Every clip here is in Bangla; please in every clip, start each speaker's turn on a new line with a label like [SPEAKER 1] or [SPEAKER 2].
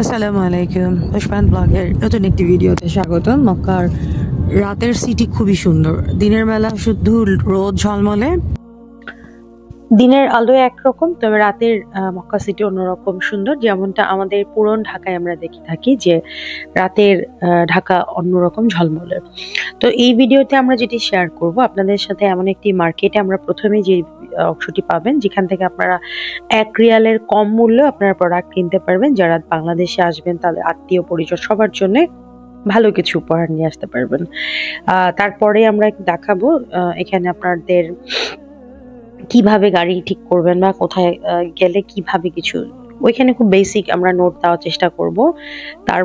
[SPEAKER 1] আসসালামু আলাইকুম, পুষ্পান ব্লগের নতুন একটি ভিডিওতে স্বাগতম। মক্কার রাতের সিটি খুবই সুন্দর। দিনের বেলা শুধু রোদ ঝলমলে, দিনের আলো একরকম, তবে রাতের মক্কা সিটি অন্যরকম সুন্দর। যেমনটা আমাদের পুরন ঢাকায় আমরা দেখে থাকি যে রাতের ঢাকা অন্যরকম ঝলমলে। তো এই ভিডিওতে আমরা যেটি শেয়ার করব আপনাদের সাথে, এমন একটি মার্কেটে আমরা প্রথমে যে অংশটি পাবেন যেখান থেকে আপনারা 1 রিয়ালের কম মূল্যে আপনারা প্রোডাক্ট কিনতে পারবেন। যারা বাংলাদেশে আসবেন তাদের আত্মীয় পরিজন সবার জন্য ভালো কিছু উপহার নিয়ে আসতে পারবেন। তারপরে আমরা দেখাবো এখানে আপনাদের কিভাবে গাড়ি ঠিক করবেন বা কোথায় গেলে কিভাবে কিছু, ওইখানে খুব বেসিক আমরা নোট দেওয়ার চেষ্টা করব। তার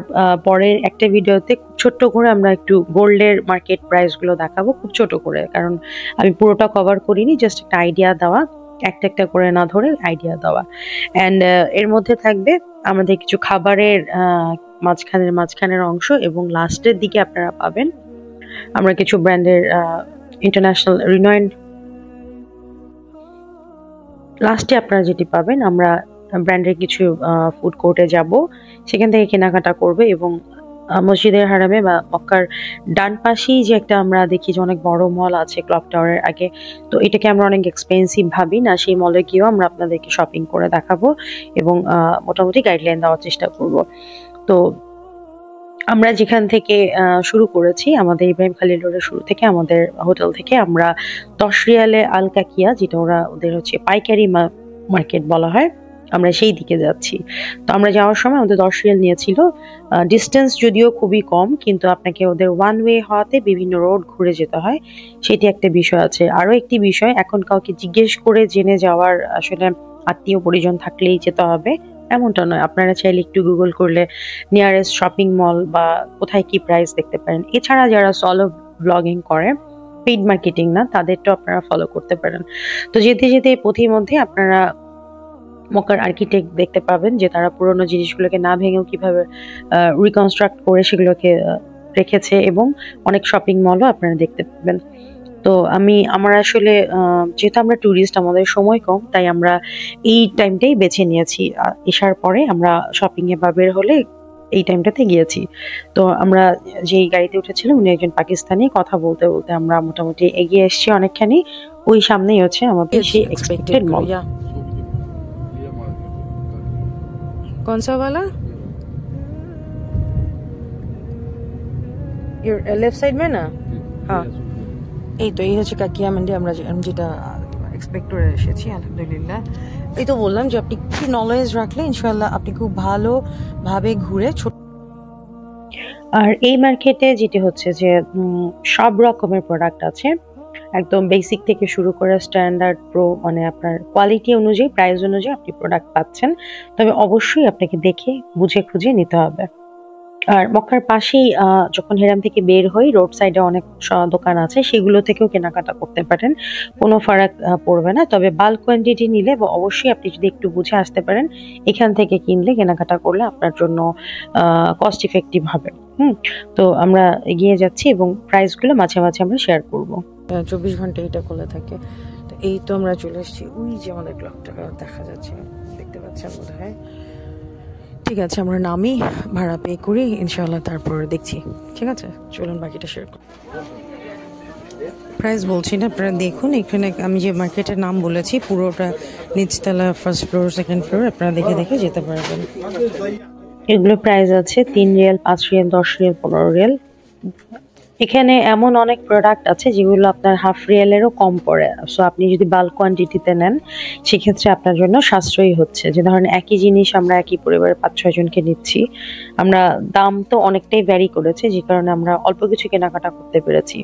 [SPEAKER 1] পরের একটা ভিডিওতে খুব ছোট্ট করে আমরা একটু গোল্ডের মার্কেট প্রাইস গুলো দেখাবো, খুব ছোট করে, কারণ আমি পুরোটা কভার করিনি, জাস্ট একটা আইডিয়া দেওয়া, একটা একটা করে না ধরে আইডিয়া দেওয়া। অ্যান্ড এর মধ্যে থাকবে আমাদের কিছু খাবারের মাঝখানের অংশ, এবং লাস্টের দিকে আপনারা পাবেন আমরা কিছু ব্র্যান্ডের ইন্টারন্যাশনাল রিনয়েন্ড। লাস্টে আপনারা যেটি পাবেন, আমরা ব্র্যান্ডের কিছু ফুড কোর্টে যাব, সেখান থেকে কেনাকাটা করবে। এবং মসজিদের হারামে বা মক্কার ডান পাশেই যে একটা আমরা দেখি যে অনেক বড় মল আছে ক্লক টাওয়ারের আগে, তো এটাকে আমরা অনেক এক্সপেন্সিভ ভাবি না, সেই মলে গিয়েও আমরা আপনাদেরকে শপিং করে দেখাবো এবং মোটামুটি গাইডলাইন দেওয়ার চেষ্টা করব। তো আমরা যেখান থেকে শুরু করেছি, আমাদের ইব্রাহিম খালিল রোডের শুরু থেকে, আমাদের হোটেল থেকে আমরা 10 রিয়ালে আল কাকিয়া, যেটা ওদের হচ্ছে পাইকারি মার্কেট বলা হয়, আমরা সেই দিকে যাচ্ছি। তো আমরা যাওয়ার সময় আমাদের 10 রিয়াল নিয়েছিল। ডিস্টেন্স যদিও খুবই কম, কিন্তু আপনাকে ওদের ওয়ান ওয়ে হওয়াতে বিভিন্ন রোড ঘুরে যেতে হয়, সেটি একটা বিষয় আছে। আরো একটি বিষয়, এখন কাউকে জিজ্ঞেস করে জেনে যাওয়ার আসলে আত্মীয় পরিজন থাকলেই যেতে হবে এমনটা নয়। আপনারা চাইলে একটু গুগল করলে নিয়ারেস্ট শপিং মল বা কোথায় কি প্রাইস দেখতে পারেন। এছাড়া যারা সলো ব্লগিং করে, পেইড মার্কেটিং না, তাদেরটাও আপনারা ফলো করতে পারেন। তো যেতে যেতে পথিমধ্যে আপনারা মক্কার আর্কিটেক্ট দেখতে পাবেন, যে তারা পুরোনো জিনিসগুলোকে না ভেঙেও কিভাবে রিকনস্ট্রাক্ট করে সেগুলোকে রেখেছে, এবং অনেক শপিং মলও আপনারা দেখতে পাবেন। তো আমার আসলে যেহেতু আমরা ট্যুরিস্ট, আমাদের সময় কম, তাই আমরা এই টাইমটাই বেছে নিয়েছি। এসার পরে আমরা শপিং এ বা বের হলে এই টাইমটাতে গিয়েছি। তো আমরা যেই গাড়িতে উঠেছিলাম উনি একজন পাকিস্তানি, কথা বলতে বলতে আমরা মোটামুটি এগিয়ে এসেছি অনেকখানি। ওই সামনেই হচ্ছে আমাদের সেই এক্সপেক্টেড মল। कौन सा वाला? लेफ्ट साइड में ना? हाँ, এই তো এই হচ্ছে কাকিয়া মান্ডি। আমরা যেটা এক্সপেক্ট করে এসেছি, আলহামদুলিল্লাহ। এই তো বললাম যে আপনি একটু নলেজ রাখলে ইনশাআল্লাহ আপনি খুব ভালোভাবে ঘুরে। আর এই মার্কেটে যেটি হচ্ছে যে সব রকমের প্রোডাক্ট আছে, একদম বেসিক থেকে শুরু করে স্ট্যান্ডার্ড প্রো, মানে আপনার কোয়ালিটি অনুযায়ী, প্রাইস অনুযায়ী আপনি প্রোডাক্ট পাচ্ছেন। তবে অবশ্যই আপনাকে দেখে বুঝে খুঁজে নিতে হবে। আর মক্কার পাশেই যখন হেরাম থেকে বের হই, রোড সাইডে অনেক দোকান আছে, সেগুলো থেকেও কেনাকাটা করতে পারেন, কোনো ফারাক পড়বে না। তবে বাল্ক কোয়ান্টিটি নিলে অবশ্যই আপনি যদি একটু বুঝে আসতে পারেন, এখান থেকে কিনলে, কেনাকাটা করলে আপনার জন্য কস্ট ইফেক্টিভ হবে। তো আমরা এগিয়ে যাচ্ছি এবং প্রাইসগুলো মাঝে মাঝে আমরা শেয়ার করব। 24 ঘন্টা এটা খোলা থাকে। তো এই তো আমরা চলে এসেছি, ওই যে আমাদের ক্লকটা দেখা যাচ্ছে, দেখতে পাচ্ছেন বোধ হয়। ঠিক আছে, আমরা নামি, ভাড়া পে করি ইনশাআল্লাহ, তারপর দেখছি। ঠিক আছে, চলুন বাকিটা শেয়ার করি। প্রাইস বলছি না, আপনারা দেখুন। এখানে আমি যে মার্কেটের নাম বলেছি পুরোটা নিচতলা, ফার্স্ট ফ্লোর, সেকেন্ড ফ্লোর, আপনারা দেখে দেখে যেতে পারবেন। এগুলো প্রাইস আছে 3 রিয়াল, 5 রিয়াল, 10 রিয়াল, 15 রিয়াল। এখানে এমন অনেক প্রোডাক্ট আছে যেগুলো আপনার হাফ রিয়ালেরও কম পড়ে। সো আপনি যদি বাল্ক কোয়ান্টিটিতে নেন, সেক্ষেত্রে আপনার জন্য সাশ্রয়ী হচ্ছে। যে ধরেন একই জিনিস আমরা একই পরিবারের 5-6 জনকে নিচ্ছি, আমরা দাম তো অনেকটাই ভ্যারি করেছে, যে কারণে আমরা অল্প কিছু কেনাকাটা করতে পেরেছি।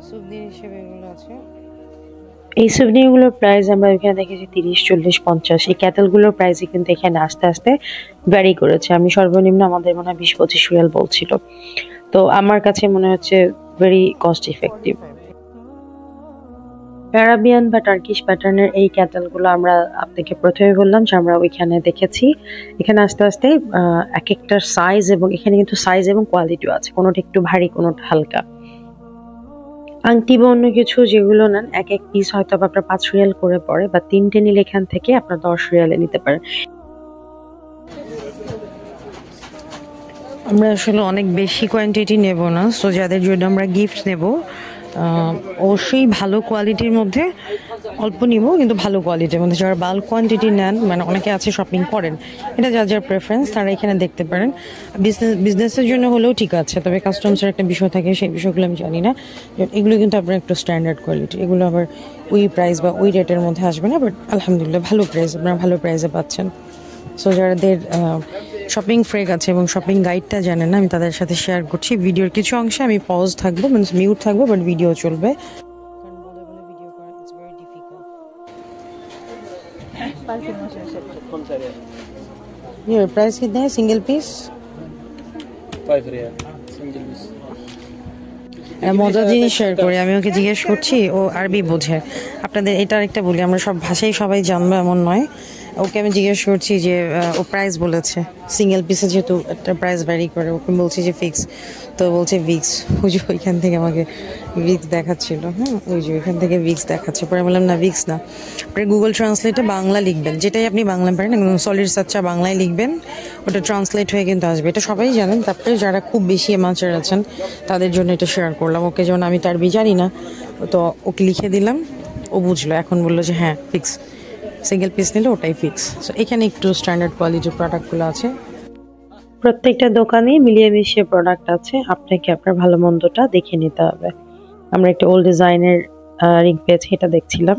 [SPEAKER 1] সুভেনির হিসেবে এগুলো আছে। এই সুভেনির গুলোর প্রাইস আমরা এখানে দেখেছি 30, 40, 50। এই ক্যাটেল গুলোর প্রাইস কিন্তু এখানে আস্তে আস্তে ভ্যারি করেছে। আমি সর্বনিম্ন আমাদের মনে হয় 20-25 রিয়াল বলছিল। তো আমার কাছে মনে হচ্ছে ভেরি কস্ট ইফেক্টিভ। অ্যারাবিয়ান বা টার্কিশ প্যাটার্নের এই ক্যাটেলগুলো আমরা আপনাকে প্রথমে বললাম যে আমরা ওইখানে দেখেছি। এখানে আস্তে আস্তে এক একটার সাইজ, এবং এখানে কিন্তু সাইজ এবং কোয়ালিটিও আছে, কোনোটা একটু ভারী, কোনোটা হালকা। আংটি বা অন্য কিছু যেগুলো নেন, এক এক পিস হয়তো আপনার 5 রিয়াল করে পড়ে, বা 3টে নিলে এখান থেকে আপনার 10 রিয়ালে নিতে পারেন। আমরা আসলে অনেক বেশি কোয়ান্টিটি নেব না, সো যাদের জন্য আমরা গিফট নেব অবশ্যই ভালো কোয়ালিটির মধ্যে অল্প নিব, কিন্তু ভালো কোয়ালিটির মধ্যে। যারা বাল্ক কোয়ান্টিটি নেন, মানে অনেকে আছে শপিং করেন, এটা যার যার প্রেফারেন্স, তারা এখানে দেখতে পারেন। বিজনেসের জন্য হলেও ঠিক আছে, তবে কাস্টমসের একটা বিষয় থাকে, সেই বিষয়গুলো আমি জানি না। এগুলো কিন্তু আপনার একটু স্ট্যান্ডার্ড কোয়ালিটি, এগুলো আবার ওই প্রাইস বা ওই রেটের মধ্যে আসবে না, বাট আলহামদুলিল্লাহ ভালো প্রাইস, আপনারা ভালো প্রাইসে পাচ্ছেন। সো যাদের শপিং ফ্রেক আছে এবং শপিং গাইডটা জানেন না, আমি তাদের সাথে শেয়ার করছি। ভিডিওর কিছু অংশে আমি পজ থাকবো, মানে মিউট থাকবো, বাট ভিডিও চলবে। প্রাইস कितने है single piece?
[SPEAKER 2] 5 riyal single piece.
[SPEAKER 1] মজার জিনিস শেয়ার করি, আমি ওকে জিজ্ঞেস করছি, ও আরবি বোঝে। আপনাদের এটা আরেকটা বলি, আমরা সব ভাষাই সবাই জানবো এমন নয়। ওকে আমি জিজ্ঞেস করছি যে ও প্রাইস বলেছে সিঙ্গেল পিসে, যেহেতু একটা প্রাইস ভ্যারি করে, ওকে বলছি যে ফিক্স, তো বলছে ভিক্স। ওই যে ওইখান থেকে আমাকে ভিক্স দেখাচ্ছিল, হ্যাঁ ওই যে ওইখান থেকে ভিক্স দেখাচ্ছে। পরে বললাম না ভিক্স না, আপনি গুগল ট্রান্সলেটে বাংলা লিখবেন, যেটাই আপনি বাংলা পারেন একদম সলিড সাচ্চা বাংলায় লিখবেন, ওটা ট্রান্সলেট হয়ে কিন্তু আসবে। এটা সবাই জানেন, তারপরে যারা খুব বেশি অ্যামাচার আছেন তাদের জন্য এটা শেয়ার করলাম। ওকে যেমন আমি তার জানি না, তো ওকে লিখে দিলাম, ও বুঝলো, এখন বললো যে হ্যাঁ ফিক্স, সিঙ্গেল পিস নিলে ওটাই ফিক্স। সো এখানে একটু স্ট্যান্ডার্ড কোয়ালিটির প্রোডাক্টগুলো আছে, প্রত্যেকটা দোকানে মিলিয়ে মিশিয়ে প্রোডাক্ট আছে, আপনাকে আপনার ভালো মন্দটা দেখে নিতে হবে। আমরা একটা ওল্ড ডিজাইনের রিং পেয়েছি, এটা দেখছিলাম।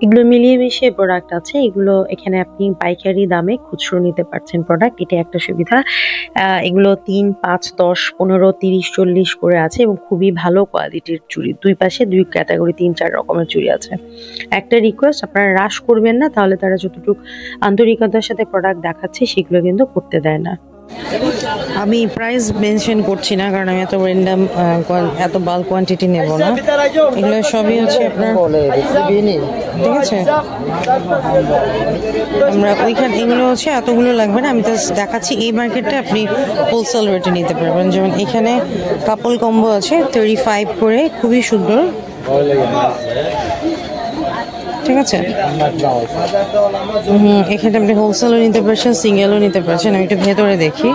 [SPEAKER 1] এগুলো মিলিয়ে মিশিয়ে প্রোডাক্ট আছে, এগুলো এখানে আপনি পাইকারি দামে খুচরো নিতে পারছেন প্রোডাক্ট, এটা একটা সুবিধা। এগুলো 3, 5, 10, 15, 30, 40 করে আছে এবং খুবই ভালো কোয়ালিটির চুড়ি। দুই পাশে দুই ক্যাটাগরি, 3-4 রকমের চুড়ি আছে। একটা রিকোয়েস্ট, আপনারা রাশ করবেন না, তাহলে তারা যতটুকু আন্তরিকতার সাথে প্রোডাক্ট দেখাচ্ছে সেগুলো কিন্তু করতে দেয় না। আমি প্রাইস মেনশন করছি না, কারণ আমি এত র্যান্ডাম এত বাল্ক কোয়ান্টিটি নেব না। এগুলো সবই হচ্ছে আপনার, ঠিক আছে। আমরা ওইখানে এগুলো হচ্ছে এতগুলো লাগবে না, আমি তো দেখাচ্ছি। এই মার্কেটটা আপনি হোলসেল রেটে নিতে পারবেন। যেমন এখানে কাপল কম্বো আছে 35 করে, খুবই সুন্দর, ঠিক আছে। এখানে আপনি হোলসেলও নিতে পারছেন, সিঙ্গেলও নিতে পারছেন। আমি একটু ভেতরে দেখি।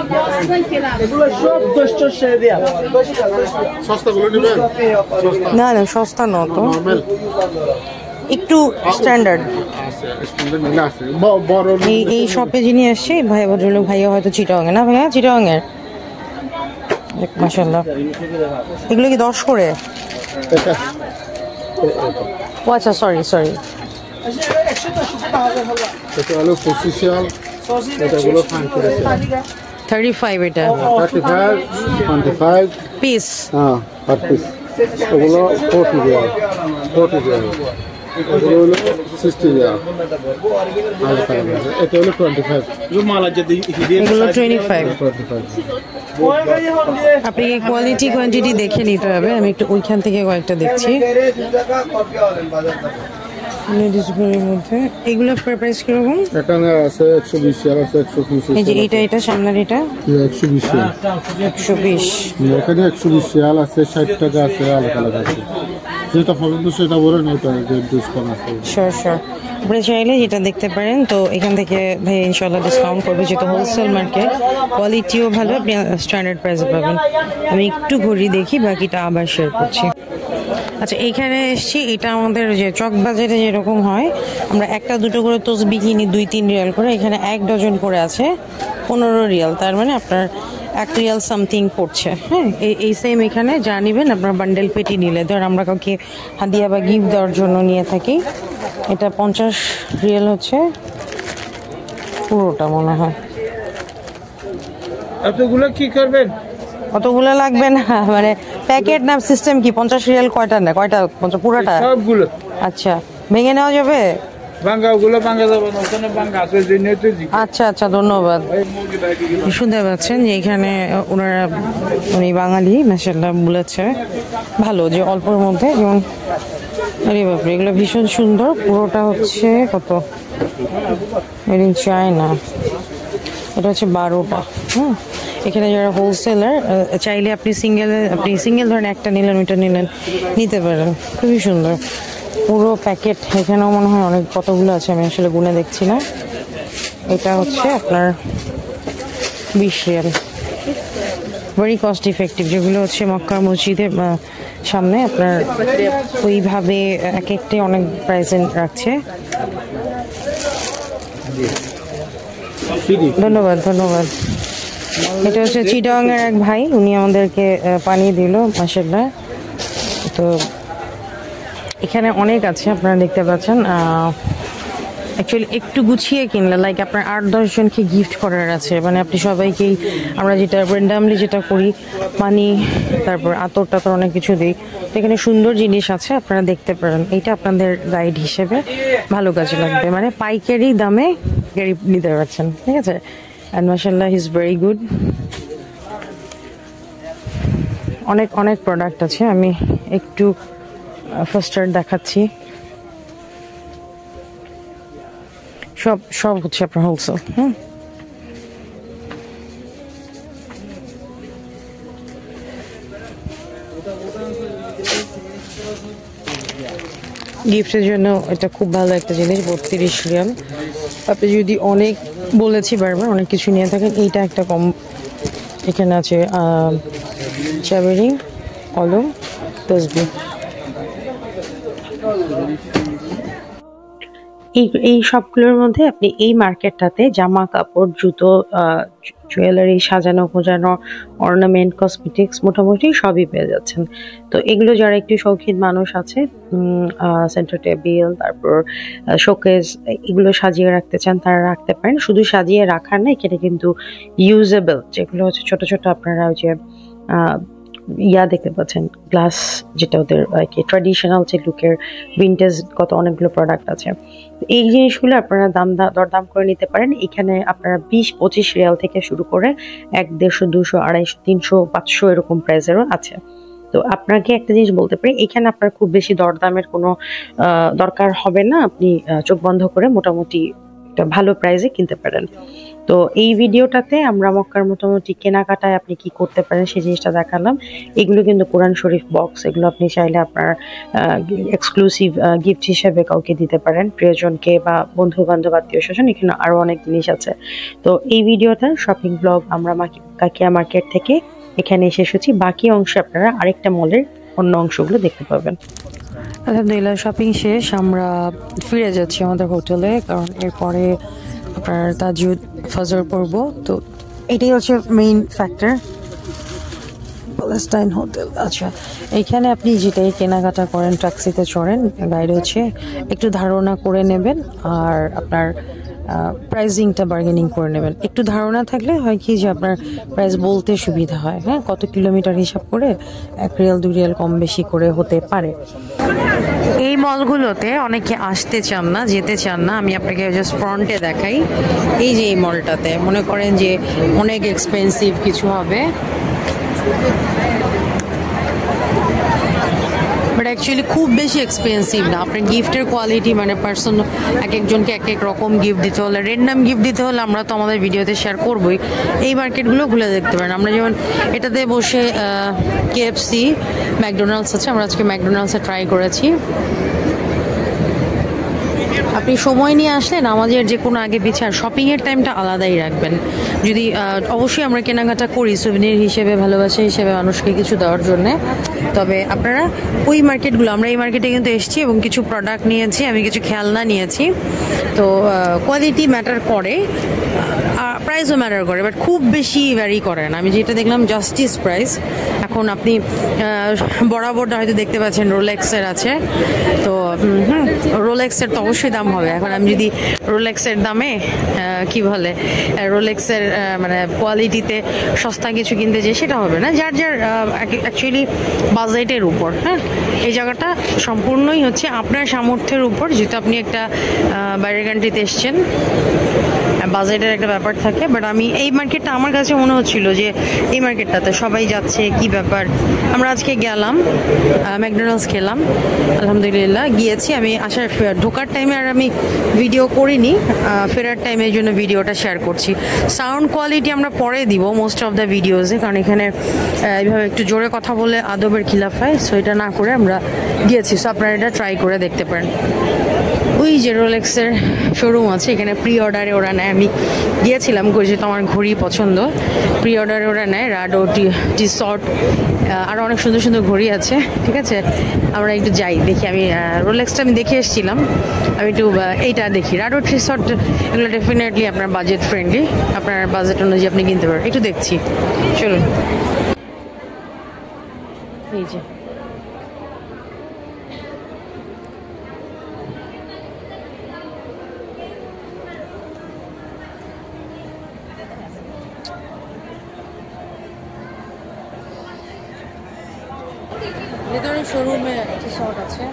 [SPEAKER 1] না না সস্তা ন, তো একটু স্ট্যান্ডার্ড। এই শপে যিনি আসছে ভাই, ভদ্রলোক ভাইয়া হয়তো চিটাগাঙে, না ভাইয়া চিটাগাঙের। মাশাআল্লাহ, এগুলো কি 10 করে? ও আচ্ছা, সরি সরি।
[SPEAKER 3] এটা হলো 25 এটাগুলো ফাইন করেছে
[SPEAKER 1] 35, এটা
[SPEAKER 3] 35 25
[SPEAKER 1] পিস,
[SPEAKER 3] হ্যাঁ পার পিস। এগুলো 40 রিয়াল, 40 রিয়াল। এগুলো হলো 60 রিয়াল। আর এটা হলো 25,
[SPEAKER 1] এগুলো 25। আপনি কোয়ালিটি কোয়ান্টিটি দেখে নিতে হবে। আমি একটু ওইখান থেকে কয়েকটা দেখছি মধ্যে। এগুলো প্রাইস কিরকম?
[SPEAKER 3] এটা আছে 120 রিয়াল, আছে 125।
[SPEAKER 1] এই যে এটা সামনের এটা
[SPEAKER 3] 120 রিয়াল,
[SPEAKER 1] 120।
[SPEAKER 3] এখানে 120 রিয়াল আছে, 60 টাকা আছে, আলাদা আলাদা আছে। যেটা পছন্দ সেটা বলেন, এটা ডিসকাউন্ট আছে।
[SPEAKER 1] শিওর শিওর, আপনি চাইলে যেটা দেখতে পারেন। তো এখান থেকে ভাই ইনশাল্লাহ ডিসকাউন্ট করবে, যেহেতু হোলসেল মার্কেট, কোয়ালিটিও ভালো, আপনি স্ট্যান্ডার্ড প্রাইসে পাবেন। আমি একটু ঘড়ি দেখি, বাকিটা আবার শেয়ার করছি। আচ্ছা, এইখানে এসছি, এটা আমাদের যে চক বাজারে যেরকম হয়, আমরা একটা দুটো করে তসবি কিনি 2-3 রিয়াল করে, এখানে 1 ডজন করে আছে 15 রিয়াল, তার মানে আপনার 1 রিয়াল সামথিং পড়ছে। হ্যাঁ, এই সেম এখানে যা নেবেন আপনার বান্ডেল পেটি নিলে, ধর আমরা কাউকে হাদিয়া বা গিফট দেওয়ার জন্য নিয়ে থাকি, এটা 50 রিয়াল হচ্ছে পুরোটা মনে হয়।
[SPEAKER 2] এতগুলো কি করবেন?
[SPEAKER 1] কতগুলো লাগবে না, মানে প্যাকেট না সিস্টেম কি? 50 রিয়াল কয়টা না, কয়টা? পুরোটা
[SPEAKER 2] সবগুলো।
[SPEAKER 1] আচ্ছা, ভেঙে নেওয়া যাবে? আচ্ছা আচ্ছা, ধন্যবাদ। শুনতে পাচ্ছেন যে এখানে ওনারা, উনি বাঙালি, মাশাআল্লাহ বলেছে ভালো, যে অল্পের মধ্যে। যেমন আরে বাপরে, এগুলো ভীষণ সুন্দর। পুরোটা হচ্ছে কত? Made in China. এটা হচ্ছে 12টা। এখানে যারা হোলসেলার, চাইলে আপনি সিঙ্গেল ধরেন একটা নিলেন, ওইটা নিলেন, নিতে পারেন। খুবই সুন্দর পুরো প্যাকেট। এখানেও মনে হয় অনেক কতগুলো আছে, আমি আসলে গুনে দেখছি না। এটা হচ্ছে আপনার 20 রিয়াল। ভেরি কস্ট ইফেক্টিভ, যেগুলো হচ্ছে মক্কা মসজিদের সামনে আপনার ওইভাবে এক একটাই অনেক প্রাইস রাখছে। ধন্যবাদ ধন্যবাদ। এটা হচ্ছে চিটাগাং এর এক ভাই, উনি আমাদেরকে পানি দিল মাশাআল্লাহ। তো এখানে অনেক আছে আপনারা দেখতে পাচ্ছেন। অ্যাকচুয়ালি একটু গুছিয়ে কিনলে লাইক আপনার 8-10 জনকে গিফট করার আছে, মানে আপনি সবাইকেই আমরা যেটা র্যান্ডামলি যেটা করি পানি তারপর আতর টাতর অনেক কিছু দিই, তো এখানে সুন্দর জিনিস আছে আপনারা দেখতে পারেন। এইটা আপনাদের গাইড হিসেবে ভালো কাজে লাগবে, মানে পাইকারি দামে গাড়ি নিতে পারছেন, ঠিক আছে। অ্যান্ড মাশাআল্লাহ হি ইজ ভেরি গুড। অনেক অনেক প্রোডাক্ট আছে, আমি একটু ফার্স্টার দেখাচ্ছি। সব হচ্ছে আপনার হোলসেল। গিফটের জন্য এটা খুব ভালো একটা জিনিস, 32 রিয়াল। আপনি যদি অনেক বলেছি বারবার অনেক কিছু নিয়ে থাকেন, এইটা একটা কম। এখানে আছে চাবেরিং, কলম, তসবিহ। এই সবগুলোর মধ্যে আপনি এই মার্কেটটাতে জামা কাপড়, জুতো, জুয়েলারি, সাজানো গোজানো, অর্নামেন্ট, কসমেটিক্স মোটামুটি সবই পেয়ে যাচ্ছেন। তো এগুলো যারা একটু শৌখিন মানুষ আছে, সেন্টার টেবিল, তারপর শোকেস, এগুলো সাজিয়ে রাখতে চান তারা রাখতে পারেন। শুধু সাজিয়ে রাখার না, এখানে কিন্তু ইউজেবল যেগুলো হচ্ছে ছোট ছোট আপনারা ওই যে দেখতে পাচ্ছেন গ্লাস, যেটা ওদের ট্র্যাডিশনাল যে লুকের ভিন্টেজ কত অনেকগুলো প্রোডাক্ট আছে। এই জিনিসগুলো আপনারা দরদাম করে নিতে পারেন। এখানে আপনারা 20-25 রিয়াল থেকে শুরু করে 100, 150, 200, 250, 300, 500 এরকম প্রাইসেরও আছে। তো আপনাকে একটা জিনিস বলতে পারি, এখানে আপনার খুব বেশি দরদামের কোনো দরকার হবে না, আপনি চোখ বন্ধ করে মোটামুটি একটা ভালো প্রাইসে কিনতে পারেন। তো এই ভিডিওটাতে আমরা মক্কার মোটামুটি কেনাকাটায় আপনি কি করতে পারেন সেই জিনিসটা দেখালাম। এগুলো কিন্তু কোরআন শরীফ বক্স, এগুলো আপনি চাইলে আপনার এক্সক্লুসিভ গিফট হিসেবে কাউকে দিতে পারেন, প্রিয়জনকে বা বন্ধু বান্ধব আত্মীয় স্বজন। এখানে আরো অনেক জিনিস আছে। তো এই ভিডিওটা শপিং ব্লগ আমরা কাকিয়া মার্কেট থেকে এখানে শেষ হচ্ছি। বাকি অংশ আপনারা আরেকটা মলের অন্য অংশগুলো দেখতে পাবেন। আলহামদুলিল্লাহ শপিং শেষ, আমরা ফিরে যাচ্ছি আমাদের হোটেলে, কারণ এরপরে আপনার তাজুদ ফজর পড়ব। তো এটাই হচ্ছে মেইন ফ্যাক্টর, প্যালেস্টাইন হোটেল। আচ্ছা, এখানে আপনি যেটাই কেনাকাটা করেন, ট্যাক্সিতে চড়েন, গাইড হচ্ছে একটু ধারণা করে নেবেন আর আপনার প্রাইজিংটা বার্গেনিং করে নেবেন। একটু ধারণা থাকলে হয় কি যে আপনার প্রাইস বলতে সুবিধা হয়। হ্যাঁ, কত কিলোমিটার হিসাব করে 1 রিয়াল 2 রিয়াল কম বেশি করে হতে পারে। এই মলগুলোতে অনেকে আসতে চান না, যেতে চান না। আমি আপনাকে জাস্ট ফ্রন্টে দেখাই। এই যে এই মলটাতে মনে করেন যে অনেক এক্সপেন্সিভ কিছু হবে, বাট অ্যাকচুয়ালি খুব বেশি এক্সপেন্সিভ না। আপনার গিফটের কোয়ালিটি মানে পার্সন এক একজনকে এক এক রকম গিফট দিতে হলে, র্যান্ডাম গিফট দিতে হলে আমরা তো আমাদের ভিডিওতে শেয়ার করবই। এই মার্কেটগুলো ঘুরে দেখতে পারেন। আমরা যেমন এটাতে বসে KFC, ম্যাকডোনাল্ডস আছে, আমরা আজকে ম্যাকডোনাল্ডসে ট্রাই করেছি। আপনি সময় নিয়ে আসলেন, আমাদের যে কোনো আগে পিছে আর শপিংয়ের টাইমটা আলাদাই রাখবেন। যদি অবশ্যই আমরা কেনাকাটা করি সুভিনির হিসেবে, ভালোবাসা হিসেবে মানুষকে কিছু দেওয়ার জন্যে, তবে আপনারা ওই মার্কেটগুলো, আমরা এই মার্কেটে কিন্তু এসেছি এবং কিছু প্রোডাক্ট নিয়েছি, আমি কিছু খেলনা নিয়েছি। তো কোয়ালিটি ম্যাটার করে, প্রাইসও ম্যাটার করে, বাট খুব বেশি ভ্যারি করে না। আমি যেটা দেখলাম জাস্টিস প্রাইস। এখন আপনি বরাবরটা হয়তো দেখতে পাচ্ছেন রোলেক্সের আছে, তো রোলেক্সের তো অবশ্যই দাম হবে। এখন আমি যদি রোলেক্সের দামে কি বলে রোলেক্সের মানে কোয়ালিটিতে সস্তা কিছু কিনতে যাই, সেটা হবে না। যার যার অ্যাকচুয়ালি বাজেটের উপর। হ্যাঁ, এই জায়গাটা সম্পূর্ণই হচ্ছে আপনার সামর্থ্যের উপর, যেহেতু আপনি একটা বাইরের কান্ট্রিতে এসছেন, বাজেটের একটা ব্যাপার থাকে। বাট আমি এই মার্কেটটা আমার কাছে মনে হচ্ছিল যে এই মার্কেটটাতে সবাই যাচ্ছে, কি ব্যাপার। আমরা আজকে গেলাম, ম্যাকডোনাল্ডস খেলাম, আলহামদুলিল্লাহ গিয়েছি। আমি ঢোকার টাইমে আর আমি ভিডিও করিনি, ফেরার টাইমের জন্য ভিডিওটা শেয়ার করছি। সাউন্ড কোয়ালিটি আমরা পরে দিব মোস্ট অফ দ্য ভিডিওসে, কারণ এখানে এইভাবে একটু জোরে কথা বলে আদবের খিলাফ হয়। সো এটা না করে আমরা গিয়েছি। সো আপনারা এটা ট্রাই করে দেখতে পারেন। ওই যে রোলেক্সের শোরুম আছে, এখানে প্রি অর্ডারে ওরা নেয়। আমি গিয়েছিলাম, যেহেতু আমার ঘড়ি পছন্দ, প্রি অর্ডারে ওরা নেয়। রাডো, টি-শর্ট, আরও অনেক সুন্দর সুন্দর ঘড়ি আছে। ঠিক আছে, আমরা একটু যাই দেখি। আমি রোলেক্সটা আমি দেখে এসেছিলাম, আমি একটু এইটা দেখি। রাডো, টি-শর্ট এগুলো ডেফিনেটলি আপনার বাজেট ফ্রেন্ডলি, আপনার বাজেট অনুযায়ী আপনি কিনতে পারবেন। একটু দেখছি, চলুন। এই যে ভেতরে শোরুমে টি-শার্ট আছে।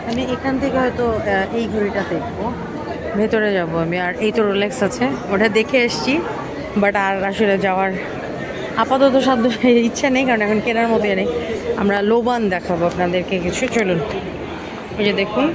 [SPEAKER 1] আমি এখান থেকে হয়তো এই ঘড়িটা দেখবো, ভেতরে যাব আমি। আর এই তো রোলেক্স আছে, ওটা দেখে এসছি, বাট আর আসলে যাওয়ার আপাতত সাধ্য ইচ্ছা নেই, কারণ এখন কেনার মতোই নেই। আমরা লোবান দেখাবো আপনাদেরকে কিছু, চলুন। এই যে দেখুন,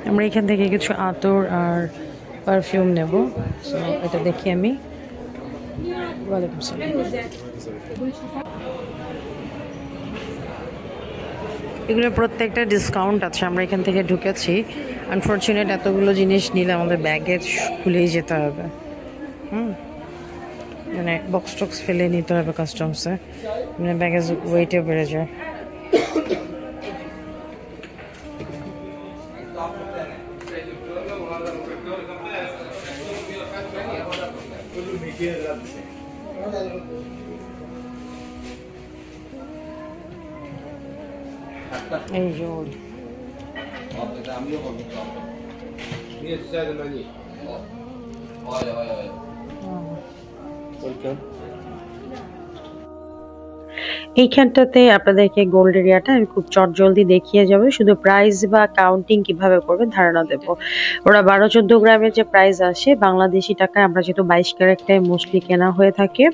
[SPEAKER 1] আমরা এখান থেকে কিছু আতর আর পারফিউম নেব। সো এটা দেখি আমি। ওয়ালাইকুম আসসালাম। এগুলো প্রত্যেকটা ডিসকাউন্ট আছে। আমরা এখান থেকে ঢুকেছি, আনফর্চুনেট এতগুলো জিনিস নিলে আমাদের ব্যাগেজ খুলেই যেতে হবে। মানে বক্স টক্স ফেলে নিতে হবে কাস্টমসে, মানে ব্যাগেজ ওয়েটে বেড়ে যায়। এই যে এইখানটাতে আপনাদেরকে গোল্ড এরিয়াটা আমি খুব চটজলদি দেখিয়ে যাবো। শুধু প্রাইস বা কাউন্টিং কিভাবে করবেন ধারণা দেব। ওরা 12-14 গ্রামের যে প্রাইস আসে বাংলাদেশি টাকায়, আমরা যেহেতু 22 ক্যারেটটাই মোস্টলি কেনা হয়ে থাকে,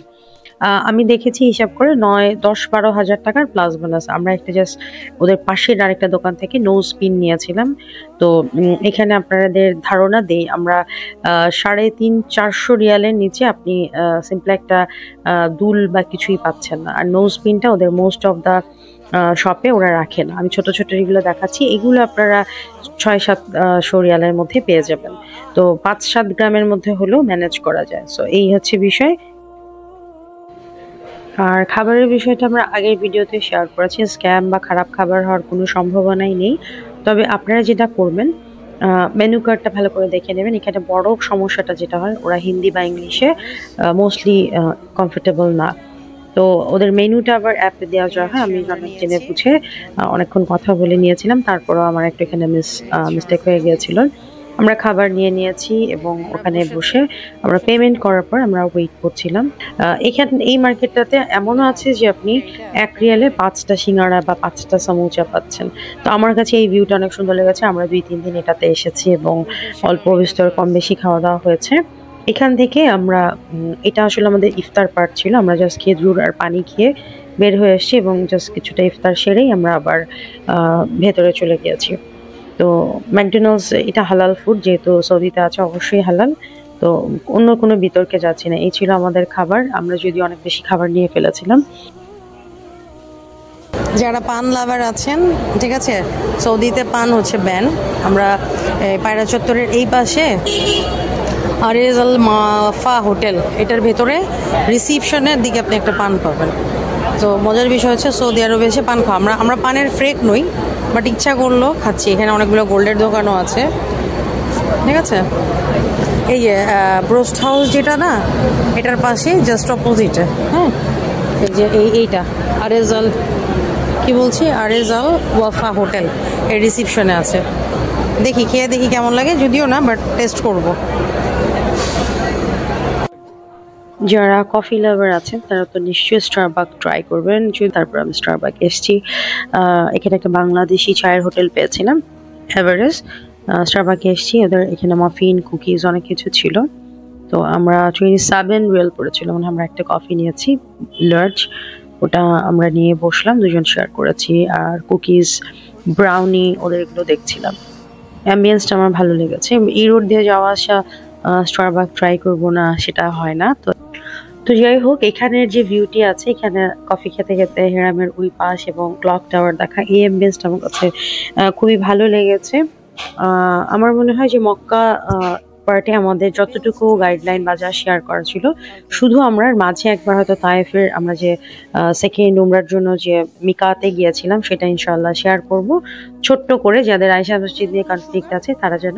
[SPEAKER 1] আমি দেখেছি হিসাব করে 9-10-12 হাজার টাকার প্লাস বোনাস। আমরা একটা জাস্ট ওদের পাশের আরেকটা দোকান থেকে নোজ পিন নিয়েছিলাম। তো এখানে আপনাদের ধারণা দেই, আমরা 350-400 রিয়ালের নিচে আপনি সিম্পল একটা দুল বা কিছুই পাচ্ছেন না। আর নোজ পিনটা ওদের মোস্ট অফ দ্য শপে ওরা রাখে না। আমি ছোট ছোট এগুলো দেখাচ্ছি, এগুলো আপনারা 6-700 রিয়ালের মধ্যে পেয়ে যাবেন। তো 5-7 গ্রামের মধ্যে হলেও ম্যানেজ করা যায়। সো এই হচ্ছে বিষয়। আর খাবারের বিষয়টা আমরা আগের ভিডিওতে শেয়ার করেছি, স্ক্যাম বা খারাপ খাবার হওয়ার কোনো সম্ভাবনাই নেই। তবে আপনারা যেটা করবেন, মেনু কার্ডটা ভালো করে দেখে নেবেন। এখানে বড় সমস্যাটা যেটা হয়, ওরা হিন্দি বা ইংলিশে মোস্টলি কমফোর্টেবল না। তো ওদের মেনুটা আবার অ্যাপে দেওয়া যায়। আমি অনেক জেনে বুঝে অনেকক্ষণ কথা বলে নিয়েছিলাম, তারপরও আমার একটু এখানে মিস্টেক হয়ে গিয়েছিল। আমরা খাবার নিয়ে নিয়েছি এবং ওখানে বসে আমরা পেমেন্ট করার পর আমরা ওয়েট করছিলাম। এখানে এই মার্কেটটাতে এমনও আছে যে আপনি 1 রিয়ালে 5টা সিঙ্গাড়া বা 5টা সমুচা পাচ্ছেন। তো আমার কাছে এই ভিউটা অনেক সুন্দর লেগেছে। আমরা 2-3 দিন এটাতে এসেছি এবং অল্প বিস্তর কম বেশি খাওয়া দাওয়া হয়েছে। এখান থেকে আমরা, এটা আসলে আমাদের ইফতার পার্ট ছিল, আমরা জাস্ট খেজুর আর পানি খেয়ে বের হয়ে এসেছি এবং জাস্ট কিছুটা ইফতার সেরেই আমরা আবার ভেতরে চলে গিয়েছি। তো ম্যাকডোনাল্ডস এটা হালাল ফুড, যেহেতু সৌদিতে আছে অবশ্যই হালাল। তো অন্য কোনো বিতর্কে যাচ্ছি না। এই ছিল আমাদের খাবার। আমরা যদি অনেক বেশি খাবার নিয়ে ফেলেছিলাম। যারা পান লাভার আছেন, ঠিক আছে, সৌদিতে পান হচ্ছে ব্যান। আমরা পায়রা চত্বরের এই পাশে আরেজাল মাফা হোটেল, এটার ভেতরে রিসিপশনের দিকে আপনি একটা পান পাবেন। তো মজার বিষয় হচ্ছে সৌদি আরবে এসে পান খাওয়া, আমরা পানের ফ্রেক নই, বাট ইচ্ছা করলো খাচ্ছি। এখানে অনেকগুলো গোল্ডের দোকানও আছে, ঠিক আছে। এই যে ব্রোস্ট হাউস যেটা না, এটার পাশে জাস্ট অপোজিটে, হ্যাঁ, এই যে এইটা আরেজাল, কি বলছি, আরেজাল ওয়াফা হোটেল, এর রিসিপশনে আছে। দেখি খেয়ে দেখি কেমন লাগে, যদিও না, বাট টেস্ট করব। যারা কফি লাভার আছেন তারা তো নিশ্চয়ই স্টারবাক ট্রাই করবেন। তারপর আমি স্টারবাক এসেছি। এখানে একটা বাংলাদেশি চায়ের হোটেল পেয়েছিলাম, এভারেস্ট। স্টারবাকে এসেছি, ওদের এখানে মাফিন, কুকিজ অনেক কিছু ছিল। তো আমরা 27 রিয়াল পড়েছিল, মানে আমরা একটা কফি নিয়েছি লার্জ, ওটা আমরা নিয়ে বসলাম, দুজন শেয়ার করেছি। আর কুকিজ, ব্রাউনি, ওদের এগুলো দেখছিলাম। অ্যাম্বিয়েন্সটা আমার ভালো লেগেছে। এই রোড দিয়ে যাওয়া আসা স্টারবাক ট্রাই করব না সেটা হয় না। তো তো যাই হোক, এখানের যে ভিউটি আছে, এখানে কফি খেতে খেতে হেরামের ওই পাশ এবং ক্লক টাওয়ার দেখা, এই অ্যাম্বিয়েন্সটা আমার কাছে খুবই ভালো লেগেছে। আমার মনে হয় যে মক্কা পার্টে আমাদের যতটুকু গাইডলাইন বা যা শেয়ার করা ছিল, শুধু আমরা মাঝে একবার হয়তো তায়েফের আমরা যে সেকেন্ড উমরার জন্য যে মিকাতে গিয়েছিলাম সেটা ইনশাআল্লাহ শেয়ার করব ছোট্ট করে, যাদের আয়েশা মসজিদ নিয়ে কনফ্লিক্ট আছে তারা যেন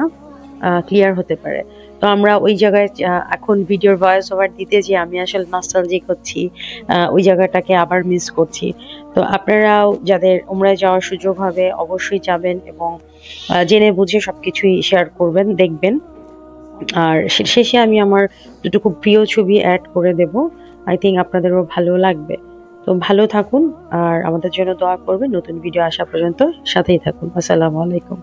[SPEAKER 1] ক্লিয়ার হতে পারে। তো আমরা ওই জায়গায় এখন ভিডিওর ভয়েস ওভার দিতে যে আমি আসলে নস্টালজিক হচ্ছি, ওই জায়গাটাকে আবার মিস করছি। তো আপনারাও যাদের উমরায় যাওয়ার সুযোগ হবে অবশ্যই যাবেন এবং জেনে বুঝে সবকিছুই শেয়ার করবেন, দেখবেন। আর শেষে আমি আমার দুটো খুব প্রিয় ছবি অ্যাড করে দেব, আই থিঙ্ক আপনাদেরও ভালো লাগবে। তো ভালো থাকুন আর আমাদের জন্য দোয়া করবেন। নতুন ভিডিও আসা পর্যন্ত সাথেই থাকুন। আসসালামু আলাইকুম।